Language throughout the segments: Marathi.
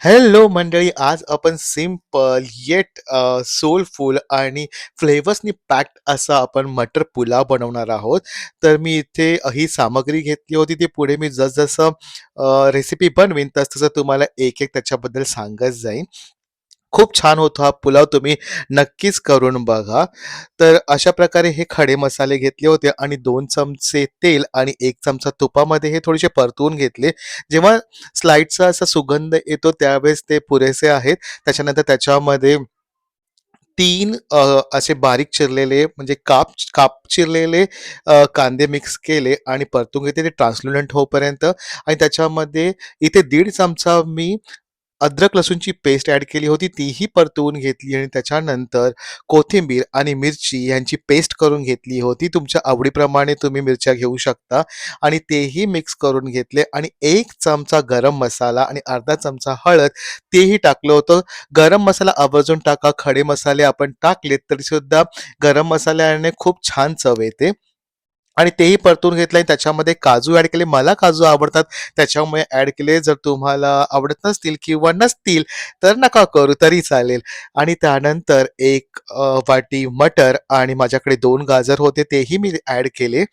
हॅलो मंडळी, आज आपण सिंपल येट सोलफुल आणि फ्लेवर्सनी पॅक्ड असा आपण मटर पुलाव बनवणार आहोत. तर मी इथे ही सामग्री घेतली होती. ती पुढे मी जसं रेसिपी बनवीन तसं तुम्हाला एक-एक त्याच्याबद्दल सांगत जाईन. खूप छान होतो हा पुलाव, तुम्ही नक्कीच करून बघा. तर अशा प्रकारे हे खडे मसाले घेतले होते आणि 2 चमचे तेल आणि 1 चमचा तुपामध्ये हे थोडेसे परतवून घेतले. जेव्हा स्लाईडचा असा सुगंध येतो त्यावेळेस ते पुरेसे आहेत. त्याच्यानंतर त्याच्यामध्ये 3 असे बारीक चिरलेले म्हणजे काप काप चिरलेले कांदे मिक्स केले आणि परतून घेतले ते ट्रान्सलुटंट होईपर्यंत. आणि त्याच्यामध्ये इथे 1.5 चमचा मी अद्रक लसूणची पेस्ट ॲड केली होती, तीही परतवून घेतली आणि त्याच्यानंतर कोथिंबीर आणि मिरची यांची पेस्ट करून घेतली होती. तुमच्या आवडीप्रमाणे तुम्ही मिरच्या घेऊ शकता आणि तेही मिक्स करून घेतले आणि 1 चमचा गरम मसाला आणि अर्धा चमचा हळद तेही टाकलं होतं. गरम मसाला आवर्जून टाका. खडे मसाले आपण टाकलेत तरीसुद्धा गरम मसाल्याने खूप छान चव येते. आणि तेही परतून घेतलं आणि त्याच्यामध्ये काजू ॲड केले. मला काजू आवडतात त्याच्यामुळे ॲड केले. जर तुम्हाला आवडत नसतील किंवा नसतील तर नका करू तरी चालेल. आणि त्यानंतर एक वाटी मटर आणि माझ्याकडे 2 गाजर होते तेही मी ॲड केले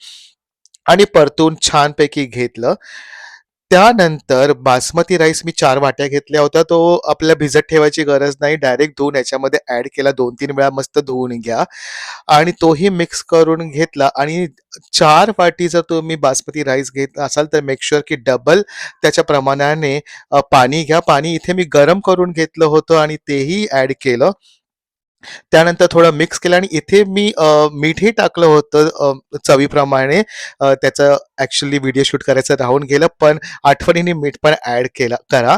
आणि परतून छानपैकी घेतलं. त्यानंतर बासमती राईस मी 4 वाट्या घेतल्या होत्या. तो आपल्याला भिजत ठेवायची गरज नाही. डायरेक्ट धुवून याच्यामध्ये ॲड केला. 2-3 वेळा मस्त धुवून घ्या आणि तोही मिक्स करून घेतला आणि 4 वाटी जर तुम्ही बासमती राईस घेत असाल तर मेक शुअर की डबल त्याच्या प्रमाणाने पाणी घ्या. पाणी इथे मी गरम करून घेतलं होतं आणि तेही ॲड केलं. त्यानंतर थोडं मिक्स केलं आणि इथे मी मीठही टाकलं होतं चवीप्रमाणे. त्याचं ॲक्चुअली व्हिडिओ शूट करायचं राहून गेलं, पण आठवणीने मीठ पण ॲड करा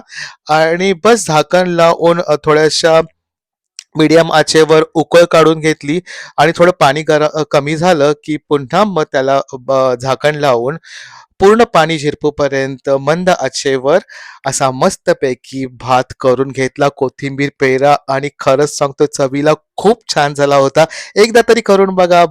आणि बस झाकण लावून थोड्याशा मीडियम आचेवर उकळ काढून घेतली आणि थोडं पाणी कमी झालं, की पुन्हा मग त्याला झाकण लावून पूर्ण पाणी झिरपूपर्यंत मंद आचेवर असा मस्तपैकी भात करून घेतला. कोथिंबीर पेरा आणि खरंच सांगतो चवीला खूप छान झाला होता. एकदा तरी करून बघा.